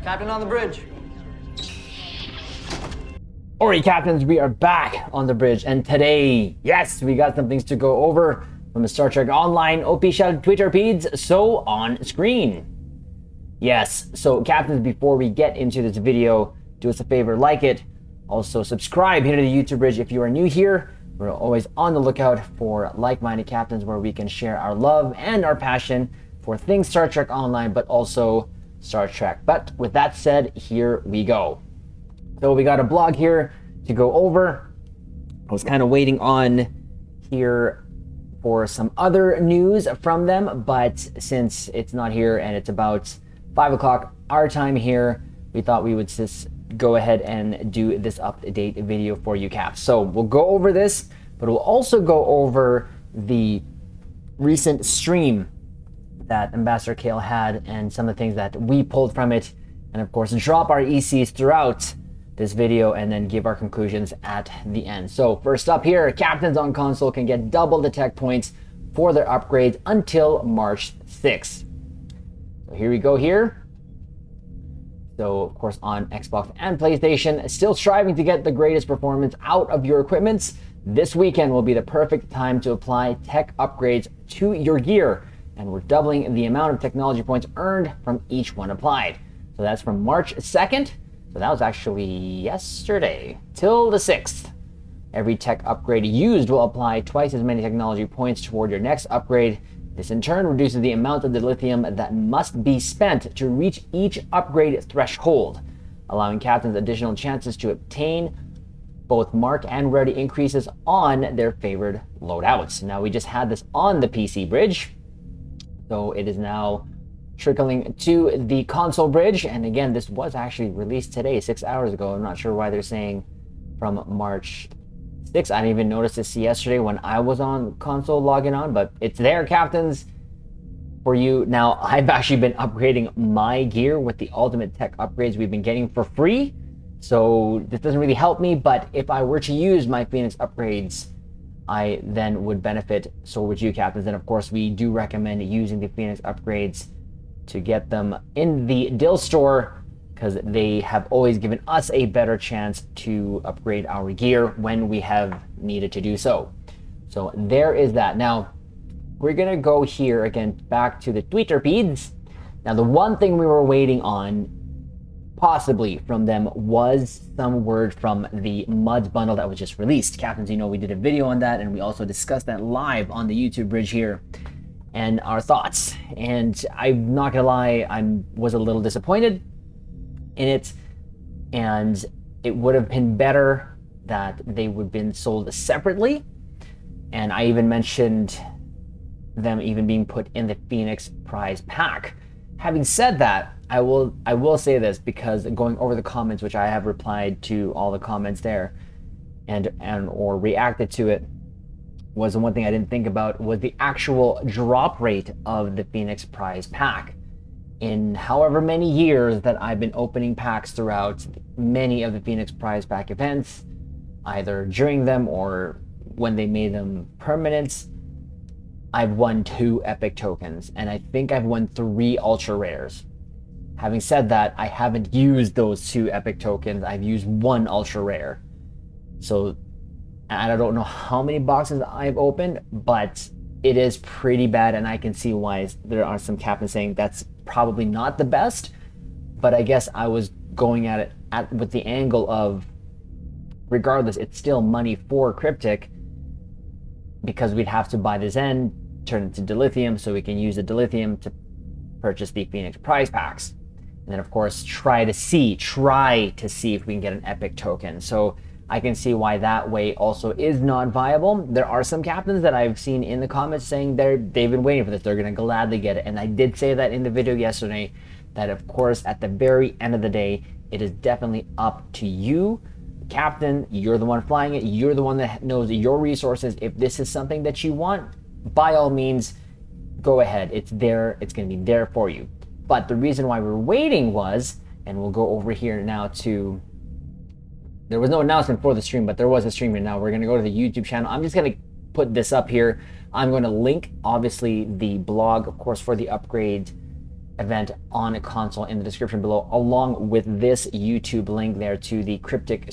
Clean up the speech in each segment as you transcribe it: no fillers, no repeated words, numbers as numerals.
Captain on the bridge. Alright, captains, we are back on the bridge, and today, yes, we got some things to go over from the Star Trek Online official Twitter feeds, so on screen. Yes, so captains, before we get into this video, do us a favor, like it, also subscribe here to the YouTube bridge if you are new here. We're always on the lookout for like-minded captains where we can share our love and our passion for things Star Trek Online, but also Star Trek. But with that said, here we go. So we got a blog here to go over. I was kind of waiting on here for some other news from them, but since it's not here and it's about 5 o'clock our time here, we thought we would just go ahead and do this up-to-date video for you, Caps. So we'll go over this, but we'll also go over the recent stream that Ambassador Kale had and some of the things that we pulled from it, and of course drop our ECs throughout this video and then give our conclusions at the end. So first up here, captains on console can get double the tech points for their upgrades until March 6th. So here we go here. So of course on Xbox and PlayStation, still striving to get the greatest performance out of your equipments, this weekend will be the perfect time to apply tech upgrades to your gear, and we're doubling the amount of technology points earned from each one applied. So that's from March 2nd. So that was actually yesterday, till the 6th. Every tech upgrade used will apply twice as many technology points toward your next upgrade. This in turn reduces the amount of dilithium that must be spent to reach each upgrade threshold, allowing captains additional chances to obtain both mark and rarity increases on their favored loadouts. Now we just had this on the PC bridge, so it is now trickling to the console bridge, and again, this was actually released today, 6 hours ago. I'm not sure why they're saying from March 6th. I didn't even notice this yesterday when I was on console logging on, but it's there, captains, for you. Now, I've actually been upgrading my gear with the ultimate tech upgrades we've been getting for free, so this doesn't really help me, but if I were to use my Phoenix upgrades, I then would benefit. So would you, captains, and of course, we do recommend using the Phoenix upgrades to get them in the Dill store, because they have always given us a better chance to upgrade our gear when we have needed to do so. So there is that. Now, we're gonna go here again back to the Twitter feeds. Now, the one thing we were waiting on, possibly from them, was some word from the MUDs bundle that was just released. Captains, you know, we did a video on that, and we also discussed that live on the YouTube bridge here, and our thoughts. And I'm not gonna lie, I was a little disappointed in it, and it would have been better that they would have been sold separately. And I even mentioned them even being put in the Phoenix prize pack. Having said that, I will say this, because going over the comments, which I have replied to all the comments there and or reacted to it, was the one thing I didn't think about was the actual drop rate of the Phoenix prize pack. In however many years that I've been opening packs throughout many of the Phoenix prize pack events, either during them or when they made them permanent, I've won 2 epic tokens, and I think I've won 3 ultra rares. Having said that, I haven't used those 2 epic tokens. I've used 1 ultra rare. So, and I don't know how many boxes I've opened, but it is pretty bad, and I can see why there are some captains saying that's probably not the best. But I guess I was going at it with the angle of, regardless, it's still money for Cryptic, because we'd have to buy this end, turn it to dilithium, so we can use the dilithium to purchase the Phoenix prize packs. And then of course try to see if we can get an epic token. So I can see why that way also is not viable. There are some captains that I've seen in the comments saying they've been waiting for this, they're gonna gladly get it. And I did say that in the video yesterday, that of course at the very end of the day, it is definitely up to you, captain. You're the one flying it, you're the one that knows your resources. If this is something that you want, by all means, go ahead. It's there, it's gonna be there for you. But the reason why we're waiting was, and we'll go over here now to, there was no announcement for the stream, but there was a stream, and now we're gonna go to the YouTube channel. I'm just gonna put this up here. I'm gonna link, obviously, the blog, of course, for the upgrade event on a console in the description below, along with this YouTube link there to the cryptic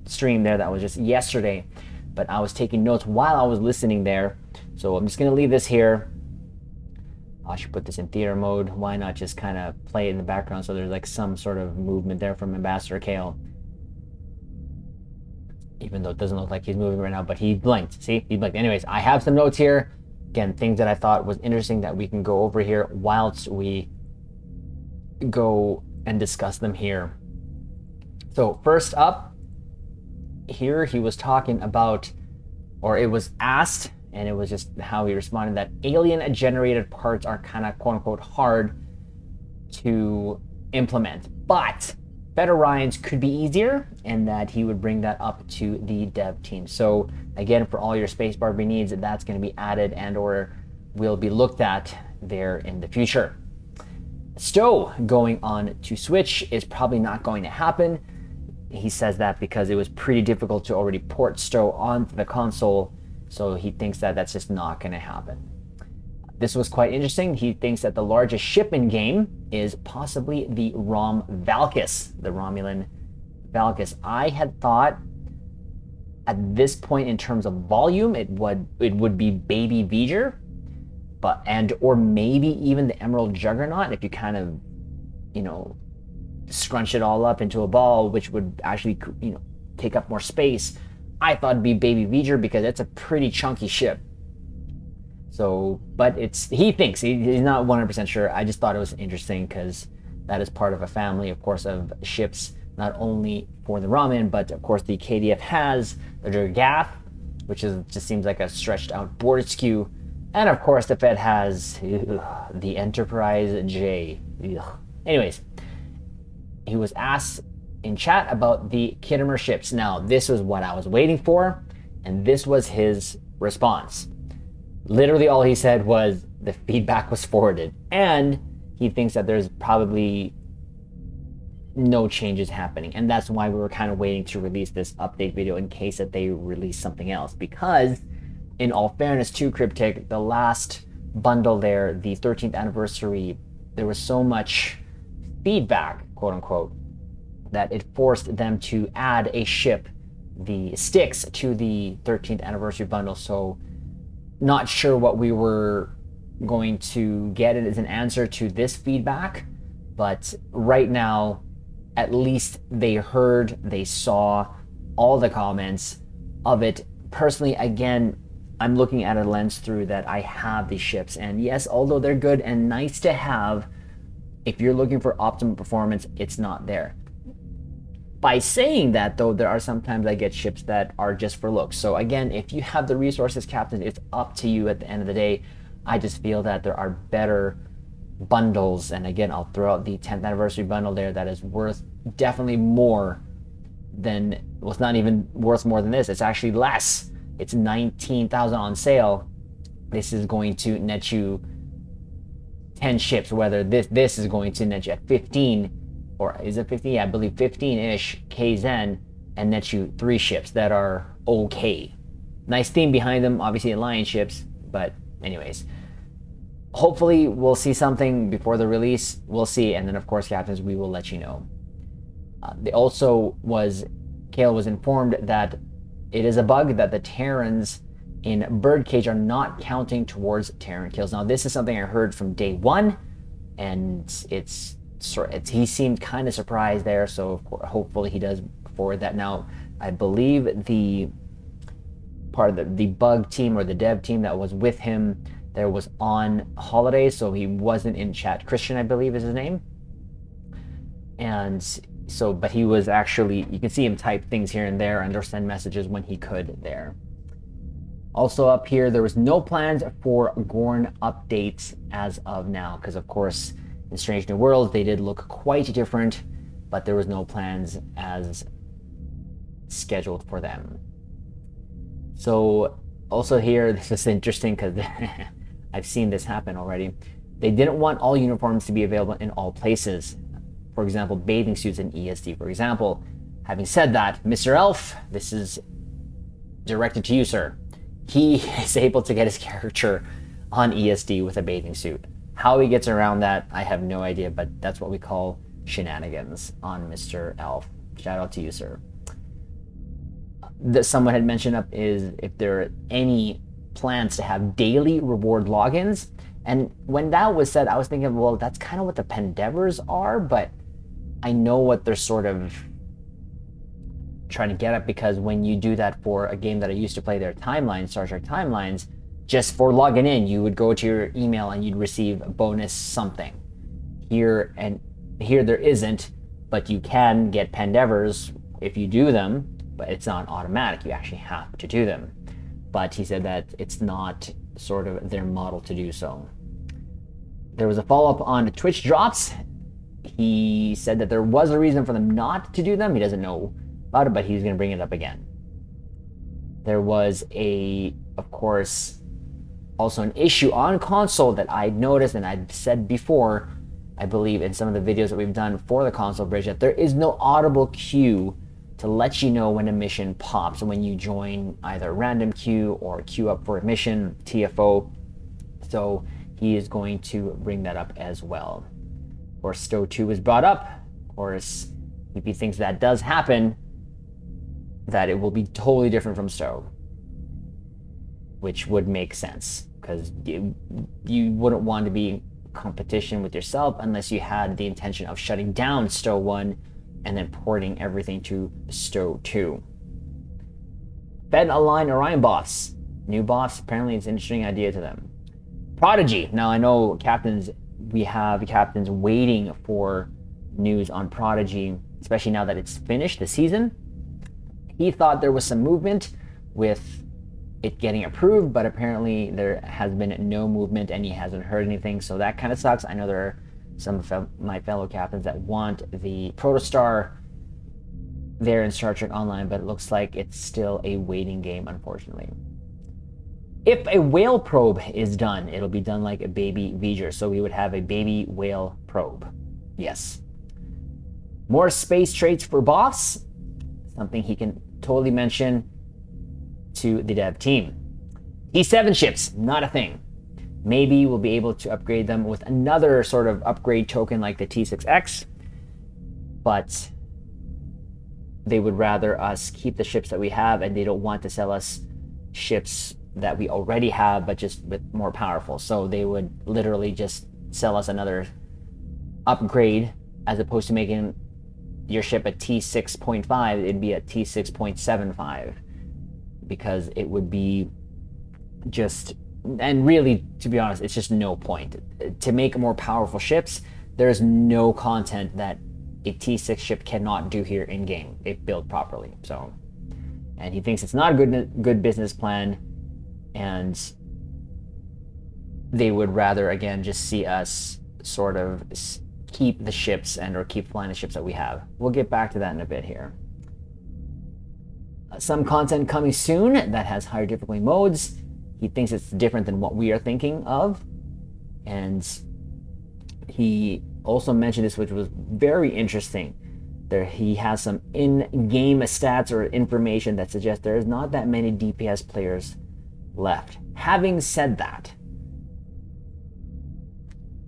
stream there that was just yesterday. But I was taking notes while I was listening there, so I'm just gonna leave this here. I should put this in theater mode. Why not just kind of play it in the background so there's like some sort of movement there from Ambassador Kale. Even though it doesn't look like he's moving right now, but he blinked. See, he blinked. Anyways, I have some notes here. Again, things that I thought was interesting that we can go over here whilst we go and discuss them here. So first up, here he was talking about, or it was asked, and it was just how he responded, that alien generated parts are kind of quote unquote hard to implement, but better Ryans could be easier, and that he would bring that up to the dev team. So again, for all your space Barbie needs, that's going to be added and or will be looked at there in the future. Stowe going on to Switch is probably not going to happen. He says that because it was pretty difficult to already port Stowe onto the console, so he thinks that that's just not going to happen. This was quite interesting. He thinks that the largest ship in game is possibly the Rom Valkis, the Romulan Valkis. I had thought at this point in terms of volume, it would be Baby V'ger, but or maybe even the Emerald Juggernaut if you kind of, you know, scrunch it all up into a ball, which would actually, you know, take up more space. I thought it'd be Baby V'ger because it's a pretty chunky ship. So, but he thinks, he's not 100% sure. I just thought it was interesting because that is part of a family, of course, of ships, not only for the Ramen, but of course the KDF has the Durgath, which just seems like a stretched out board skew. And of course the Fed has the Enterprise J. Anyways, he was asked in chat about the Kittimer ships. Now, this was what I was waiting for, and this was his response. Literally all he said was the feedback was forwarded, and he thinks that there's probably no changes happening, and that's why we were kind of waiting to release this update video in case that they release something else. Because in all fairness to Cryptic, the last bundle there, the 13th anniversary, there was so much feedback, quote unquote, that it forced them to add a ship, the Styx, to the 13th anniversary bundle. So not sure what we were going to get it as an answer to this feedback, but right now, at least they heard, they saw all the comments of it. Personally, again, I'm looking at a lens through that I have these ships, and yes, although they're good and nice to have, if you're looking for optimum performance, it's not there. By saying that, though, there are sometimes I get ships that are just for looks. So again, if you have the resources, Captain, it's up to you at the end of the day. I just feel that there are better bundles, and again, I'll throw out the 10th anniversary bundle there that is worth definitely more than, well, it's not even worth more than this. It's actually less. It's 19,000 on sale. This is going to net you 10 ships, whether this is going to net you at 15, or is it 15? Yeah, I believe 15-ish KZen, and net you 3 ships that are okay. Nice theme behind them, obviously Alliance ships, but anyways. Hopefully we'll see something before the release. We'll see, and then of course, Captains, we will let you know. Kale was informed that it is a bug that the Terrans in Birdcage are not counting towards Terran kills. Now, this is something I heard from day one, and he seemed kind of surprised there, so of course, hopefully he does forward that. Now, I believe the part of the bug team or the dev team that was with him there was on holiday, so he wasn't in chat. Christian, I believe, is his name. And so, but he was actually, you can see him type things here and there and or send messages when he could there. Also up here, there was no plans for Gorn updates as of now, because of course in Strange New Worlds they did look quite different, but there was no plans as scheduled for them. So also here, this is interesting because I've seen this happen already. They didn't want all uniforms to be available in all places. For example, bathing suits in ESD, for example. Having said that, Mr. Elf, this is directed to you, sir. He is able to get his character on ESD with a bathing suit. How he gets around that, I have no idea, but that's what we call shenanigans on Mr. Elf. Shout out to you, sir. That someone had mentioned up is if there are any plans to have daily reward logins. And when that was said, I was thinking, well, that's kind of what the Pendevers are, but I know what they're sort of trying to get at, because when you do that for a game that I used to play, their timelines, Star Trek Timelines, just for logging in, you would go to your email and you'd receive a bonus something. Here there isn't, but you can get Pendevers if you do them, but it's not automatic. You actually have to do them. But he said that it's not sort of their model to do so. There was a follow-up on Twitch drops. He said that there was a reason for them not to do them. He doesn't know about it, but he's going to bring it up again. There was of course, also an issue on console that I'd noticed, and I'd said before, I believe in some of the videos that we've done for the console bridge, that there is no audible queue to let you know when a mission pops when you join either a random queue or queue up for a mission, TFO. So he is going to bring that up as well. Of course, Stow 2 was brought up. Of course, if he thinks that does happen, that it will be totally different from Stow, which would make sense, because you wouldn't want to be in competition with yourself unless you had the intention of shutting down Stow 1 and then porting everything to Stow 2. Fed Align Orion boss. New boss, apparently it's an interesting idea to them. Prodigy. Now I know we have captains waiting for news on Prodigy, especially now that it's finished the season. He thought there was some movement with it getting approved, but apparently there has been no movement and he hasn't heard anything, so that kind of sucks. I know there are some of my fellow captains that want the Protostar there in Star Trek Online, but it looks like it's still a waiting game, unfortunately. If a whale probe is done, it'll be done like a baby V'ger, so we would have a baby whale probe. Yes. More space traits for boss, something he can totally mention to the dev team. T7 ships, not a thing. Maybe we'll be able to upgrade them with another sort of upgrade token like the T6X, but they would rather us keep the ships that we have, and they don't want to sell us ships that we already have, but just with more powerful. So they would literally just sell us another upgrade, as opposed to making your ship a T6.5, it'd be a T6.75, because it would be just, and really, to be honest, it's just no point. To make more powerful ships, there's no content that a T6 ship cannot do here in game if built properly. So, and he thinks it's not a good business plan, and they would rather, again, just see us sort of keep the ships or keep flying the ships that we have. We'll get back to that in a bit here. Some content coming soon that has higher difficulty modes. He thinks it's different than what we are thinking of. And he also mentioned this, which was very interesting. He has some in-game stats or information that suggests there is not that many DPS players left. Having said that,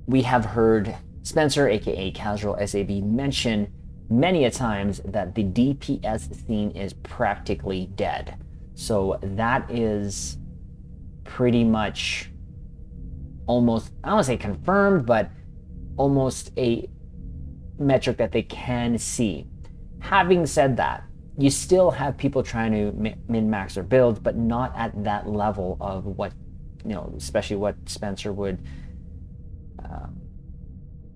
we have heard Spencer, aka Casual SAB, mention many a times that the DPS scene is practically dead. So that is pretty much almost, I don't want to say confirmed, but almost a metric that they can see. Having said that, you still have people trying to min-max their builds, but not at that level of what, especially what Spencer would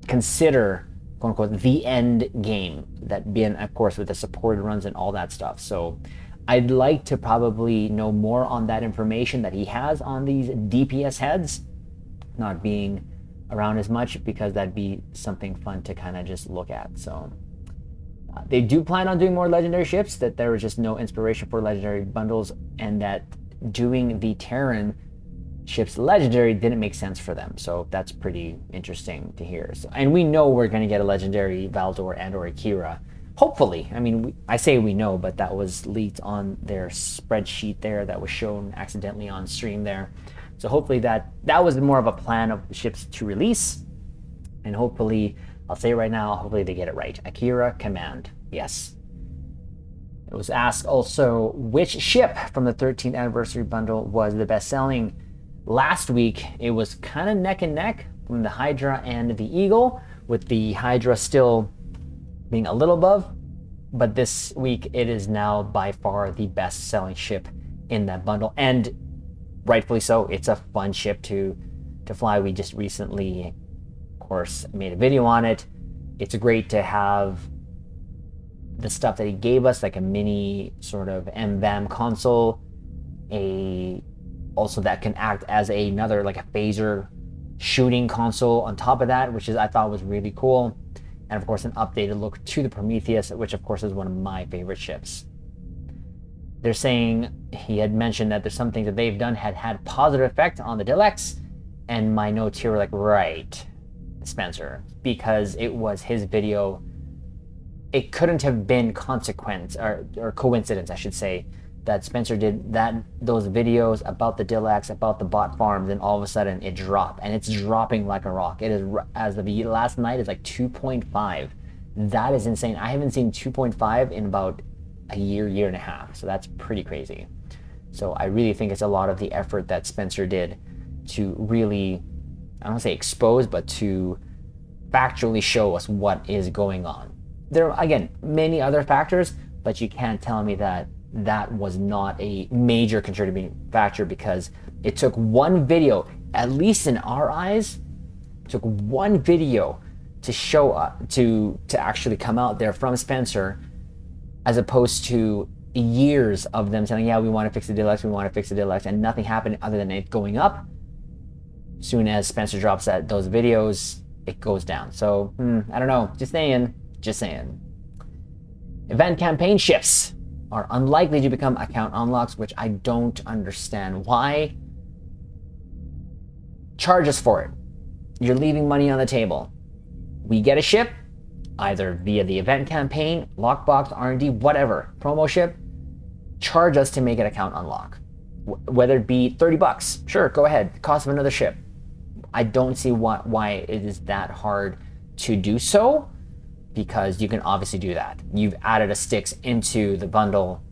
consider, quote unquote, the end game, that being, of course, with the supported runs and all that stuff. So I'd like to probably know more on that information that he has on these DPS heads not being around as much, because that'd be something fun to kind of just look at. So they do plan on doing more legendary ships, that there was just no inspiration for legendary bundles, and that doing the Terran ships legendary didn't make sense for them. So that's pretty interesting to hear. So, and we know we're going to get a legendary Valdor and or Akira, hopefully. I mean, I say we know, but that was leaked on their spreadsheet there, that was shown accidentally on stream there. So hopefully that was more of a plan of ships to release. And hopefully, I'll say right now, hopefully they get it right. Akira Command. Yes. It was asked also which ship from the 13th anniversary bundle was the best selling. Last week, it was kind of neck and neck from the Hydra and the Eagle, with the Hydra still being a little above. But this week, it is now by far the best selling ship in that bundle. And rightfully so. It's a fun ship to fly. We just recently, of course, made a video on it. It's great to have the stuff that he gave us, like a mini sort of MVAM console, also that can act as another, like a phaser shooting console on top of that, which I thought was really cool. And of course, an updated look to the Prometheus, which of course is one of my favorite ships. They're saying he had mentioned that there's some things that they've done had positive effect on the Deluxe, and my notes here were like, right, Spencer, because it was his video. It couldn't have been consequence or coincidence, I should say, that Spencer did those videos about the Deluxe, about the bot farms, and all of a sudden it dropped, and it's dropping like a rock. It is, as of last night, it's like 2.5. That is insane. I haven't seen 2.5 in about a year and a half, so that's pretty crazy. So I really think it's a lot of the effort that Spencer did to really, I don't want to say expose, but to factually show us what is going on. There are, again, many other factors, but you can't tell me that was not a major contributing factor, because it took one video, at least in our eyes, took one video to show up, to actually come out there from Spencer, as opposed to years of them saying, yeah, we want to fix the Deluxe, and nothing happened other than it going up. Soon as Spencer drops those videos, it goes down. So, I don't know, just saying. Event campaign ships are unlikely to become account unlocks, which I don't understand. Why? Charge us for it. You're leaving money on the table. We get a ship, either via the event campaign, lockbox, R&D, whatever, promo ship, charge us to make an account unlock. Whether it be $30, sure, go ahead, cost of another ship. I don't see why it is that hard to do so, because you can obviously do that. You've added a Styx into the bundle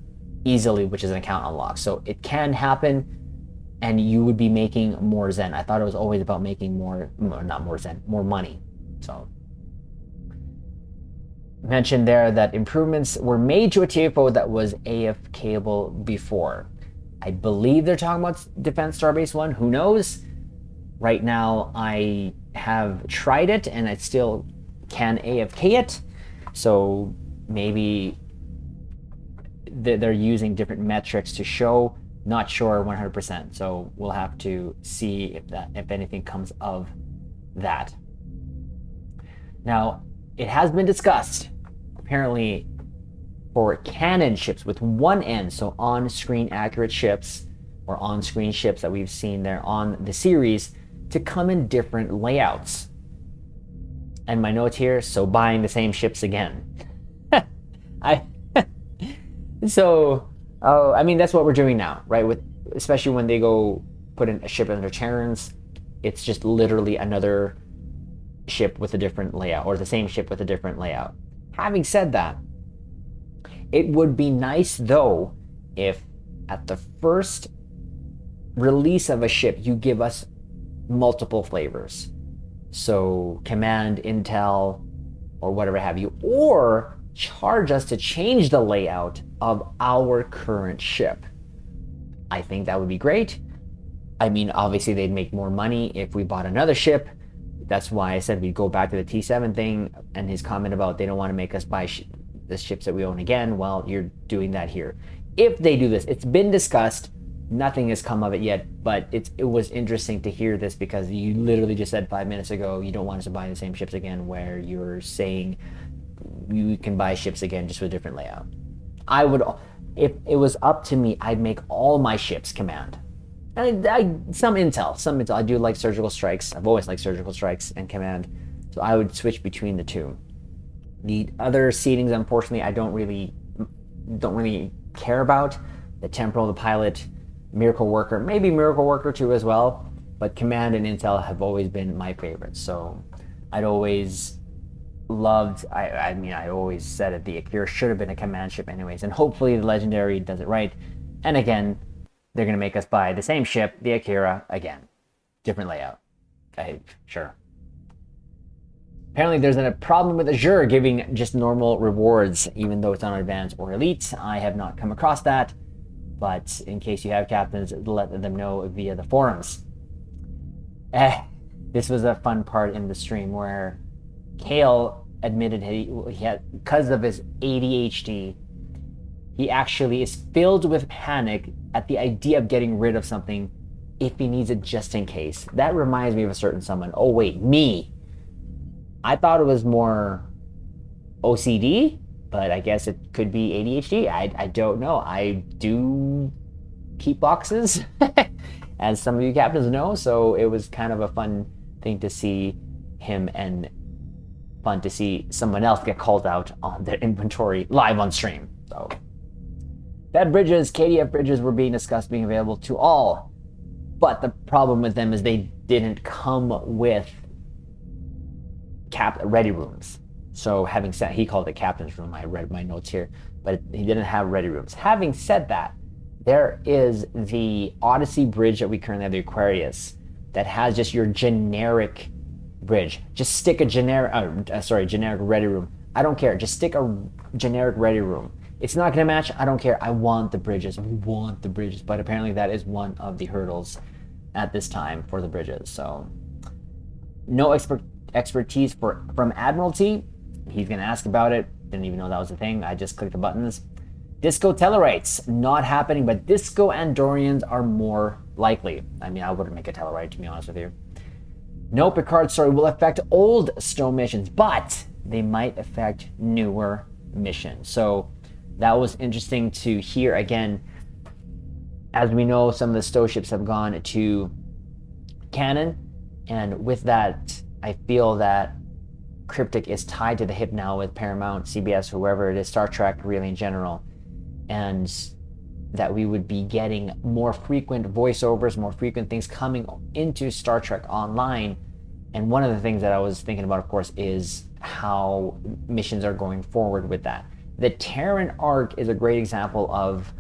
easily, which is an account unlock. So it can happen, and you would be making more Zen. I thought it was always about making more money. So mentioned there that improvements were made to a TFO that was AFKable before. I believe they're talking about Defense Starbase 1. Who knows? Right now, I have tried it, and I still can AFK it, so maybe they're using different metrics to show. Not sure 100%, so we'll have to see if anything comes of that. Now, it has been discussed, apparently, for canon ships with one N, so on-screen accurate ships, or on-screen ships that we've seen there on the series, to come in different layouts. And my note here, so buying the same ships again. I mean, that's what we're doing now, right? Especially when they go put in a ship under Terrans, it's just literally another ship with a different layout, or the same ship with a different layout. Having said that, it would be nice though if at the first release of a ship you give us multiple flavors. So command, intel, or whatever have you, or charge us to change the layout of our current ship. I think that would be great. I mean, obviously they'd make more money if we bought another ship. That's why I said we'd go back to the T7 thing, and his comment about they don't want to make us buy the ships that we own again. Well, you're doing that here. If they do this, it's been discussed. Nothing has come of it yet, but it was interesting to hear this, because you literally just said 5 minutes ago you don't want us to buy the same ships again, where you're saying you can buy ships again just with a different layout. I would, if it was up to me, I'd make all my ships command. And some intel. I do like surgical strikes. I've always liked surgical strikes and command, so I would switch between the two. The other seedings, unfortunately, I don't really care about. The temporal, the pilot, Miracle Worker, maybe Miracle Worker 2 as well, but Command and Intel have always been my favorites. So I'd always loved, I always said it, the Akira should have been a Command ship anyways, and hopefully the Legendary does it right. And again, they're going to make us buy the same ship, the Akira, again. Different layout. Sure. Apparently there's a problem with Azure giving just normal rewards, even though it's on Advanced or Elite. I have not come across that, but in case you have captains, let them know via the forums. This was a fun part in the stream where Kale admitted he had, because of his ADHD, he actually is filled with panic at the idea of getting rid of something if he needs it just in case. That reminds me of a certain someone. Oh wait, me. I thought it was more OCD, but I guess it could be ADHD. I don't know. I do keep boxes, as some of you captains know, so it was kind of a fun thing to see him and fun to see someone else get called out on their inventory live on stream. So bad bridges, KDF bridges were being discussed being available to all, but the problem with them is they didn't come with ready rooms. So having said, he called it captain's room. I read my notes here, but he didn't have ready rooms. Having said that, there is the Odyssey bridge that we currently have, the Aquarius, that has just your generic bridge. Just stick a generic ready room. I don't care. Just stick a generic ready room. It's not going to match. I don't care. I want the bridges. We want the bridges. But apparently that is one of the hurdles at this time for the bridges. So no expertise from Admiralty. He's going to ask about it. Didn't even know that was a thing. I just clicked the buttons. Disco Tellarites, not happening, but Disco Andorians are more likely. I mean, I wouldn't make a Tellarite, to be honest with you. No Picard story will affect old STO missions, but they might affect newer missions. So that was interesting to hear. Again, as we know, some of the STO ships have gone to canon, and with that, I feel that Cryptic is tied to the hip now with Paramount, CBS, whoever it is, Star Trek really in general, and that we would be getting more frequent voiceovers, more frequent things coming into Star Trek Online. And one of the things that I was thinking about, of course, is how missions are going forward with that. The Terran arc is a great example of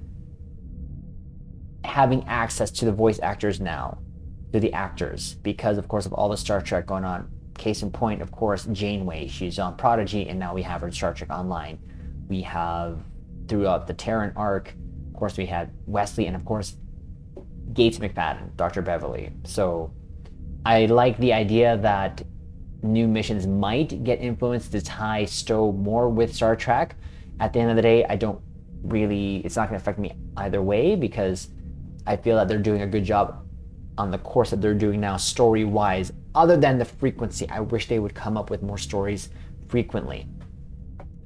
having access to the voice actors now, to the actors, because, of course, of all the Star Trek going on. Case in point, of course, Janeway. She's on Prodigy, and now we have her in Star Trek Online. We have, throughout the Terran arc, of course, we had Wesley, and of course, Gates McFadden, Dr. Beverly. So I like the idea that new missions might get influenced to tie STO more with Star Trek. At the end of the day, it's not going to affect me either way, because I feel that they're doing a good job on the course that they're doing now, story-wise. Other than the frequency, I wish they would come up with more stories frequently.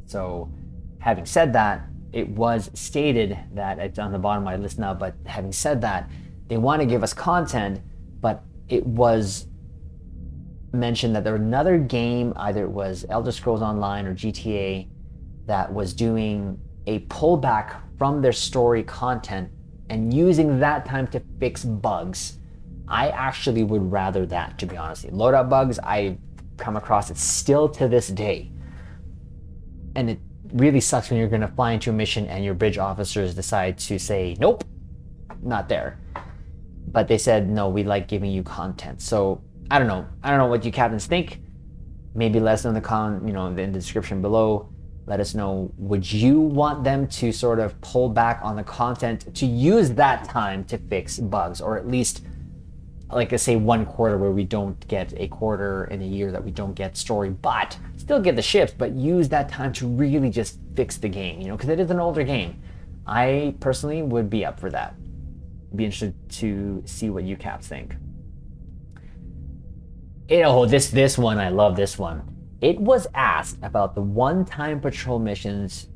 So having said that, it was stated that, it's on the bottom of my list now, but having said that, they want to give us content, but it was mentioned that there was another game, either it was Elder Scrolls Online or GTA, that was doing a pullback from their story content and using that time to fix bugs. I actually would rather that, to be honest. Loadout bugs, I've come across it still to this day. And it really sucks when you're going to fly into a mission and your bridge officers decide to say, nope, not there. But they said, no, we like giving you content. So I don't know what you captains think. Maybe let us know in the description below. Let us know, would you want them to sort of pull back on the content to use that time to fix bugs, or at least, like I say, 1 quarter where we don't get a quarter in a year that we don't get story, but still get the ships, but use that time to really just fix the game, because it is an older game. I personally would be up for that. Be interested to see what you caps think. This one, I love this one. It was asked about the one-time patrol missions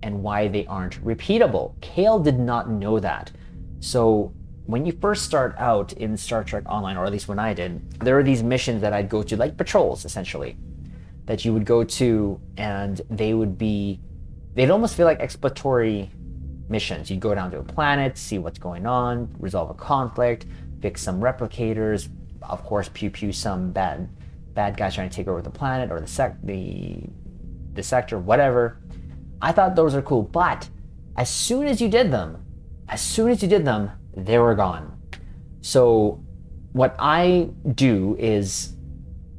and why they aren't repeatable. Kale did not know that. So when you first start out in Star Trek Online, or at least when I did, there are these missions that I'd go to, like patrols, essentially, that you would go to, and they'd almost feel like exploratory missions. You go down to a planet, see what's going on, resolve a conflict, fix some replicators, of course, pew some bad guys trying to take over the planet or the sector, whatever. I thought those are cool, but as soon as you did them, they were gone. So what I do is,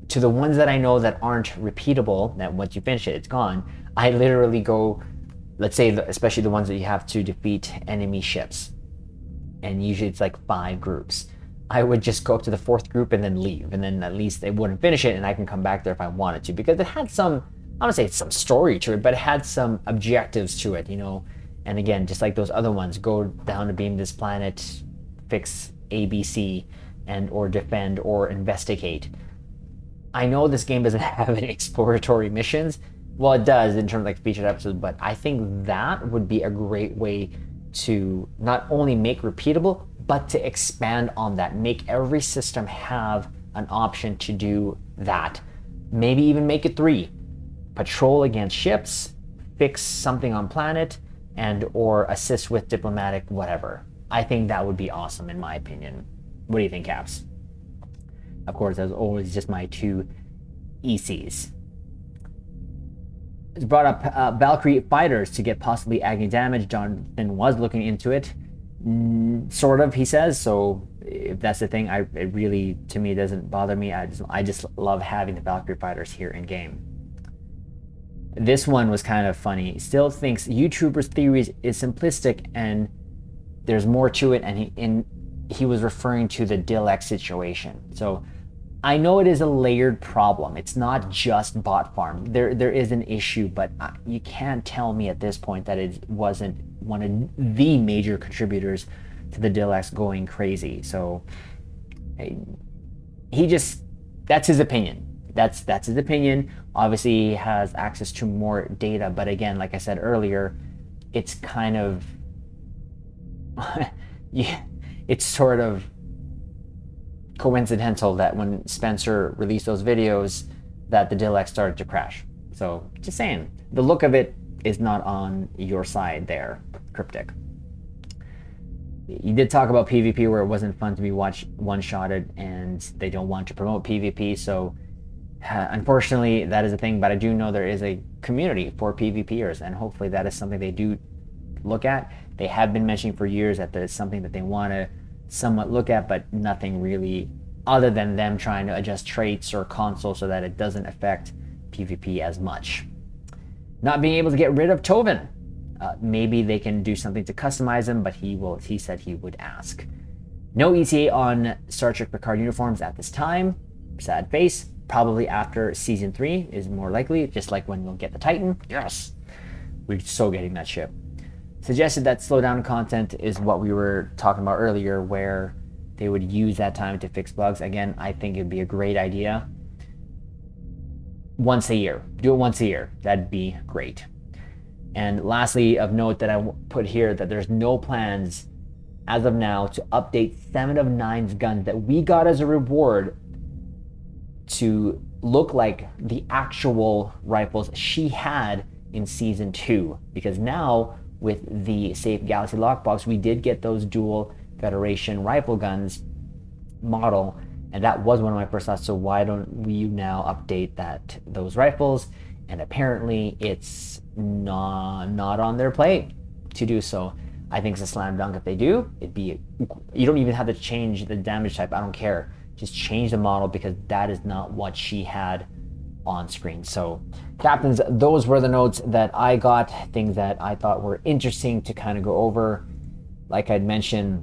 to the ones that I know that aren't repeatable, that once you finish it, it's gone, I literally go, let's say, especially the ones that you have to defeat enemy ships, and usually it's like 5 groups. I would just go up to the 4th group and then leave, and then at least they wouldn't finish it, and I can come back there if I wanted to, because it had some, I don't say it's some story to it, but it had some objectives to it, you know. And again, just like those other ones, go down to beam this planet, fix ABC, and or defend or investigate. I know this game doesn't have any exploratory missions. Well, it does in terms of like featured episodes, but I think that would be a great way to not only make repeatable, but to expand on that. Make every system have an option to do that. Maybe even make it 3. Patrol against ships, fix something on planet, and or assist with diplomatic whatever. I think that would be awesome in my opinion. What do you think, Caps? Of course, as always, just my 2 ECs. It's brought up Valkyrie fighters to get possibly agony damage. Jonathan was looking into it, sort of, he says. So if that's the thing, it really, to me, doesn't bother me. I just love having the Valkyrie fighters here in game. This one was kind of funny. Still thinks YouTubers' theories is simplistic and there's more to it, and he was referring to the LLaP situation. So I know it is a layered problem. It's not just bot farm. There is an issue, but you can't tell me at this point that it wasn't one of the major contributors to the LLaP going crazy. So that's his opinion. That's his opinion. Obviously, he has access to more data, but again, like I said earlier, it's kind of it's sort of coincidental that when Spencer released those videos that the LLaP started to crash. So just saying, the look of it is not on your side there, Cryptic. You did talk about PvP where it wasn't fun to be one-shotted and they don't want to promote PvP, so unfortunately that is a thing, but I do know there is a community for PvPers, and hopefully that is something they do look at. They have been mentioning for years that there's something that they want to somewhat look at, but nothing really other than them trying to adjust traits or consoles so that it doesn't affect PvP as much. Not being able to get rid of Tovin. Maybe they can do something to customize him, but he said he would ask. No ETA on Star Trek Picard uniforms at this time. Sad face. Probably after season 3 is more likely, just like when we'll get the Titan. Yes, we're so getting that ship. Suggested that slowdown content is what we were talking about earlier, where they would use that time to fix bugs. Again, I think it'd be a great idea. Once a year. Do it once a year. That'd be great. And lastly, of note that I put here, that there's no plans as of now to update 7 of 9's guns that we got as a reward to look like the actual rifles she had in season 2. Because now, with the Safe Galaxy lockbox, we did get those dual Federation rifle guns model, and that was one of my first thoughts. So why don't we now update those rifles? And apparently it's not on their plate to do so. I think it's a slam dunk if they do. You don't even have to change the damage type. I don't care. Just change the model, because that is not what she had on screen. So captains, those were the notes that I got, things that I thought were interesting to kind of go over. Like I'd mentioned,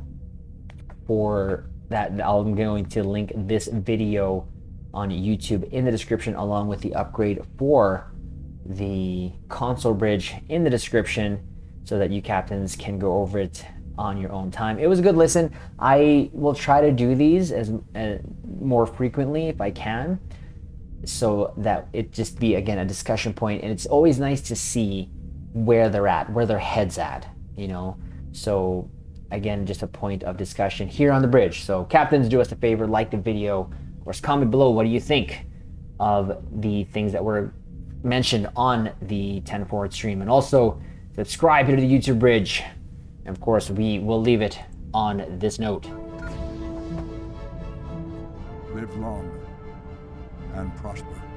for that, I'm going to link this video on YouTube in the description, along with the upgrade for the console bridge in the description, so that you captains can go over it on your own time. It was a good listen. I will try to do these as more frequently if I can, so that it just be, again, a discussion point. And it's always nice to see where they're at, where their head's at, you know. So again, just a point of discussion here on the bridge. So captains, do us a favor, like the video, or comment below what do you think of the things that were mentioned on the 10 Forward stream, and also subscribe here to the YouTube bridge And of course, we will leave it on this note. Live long and prosper.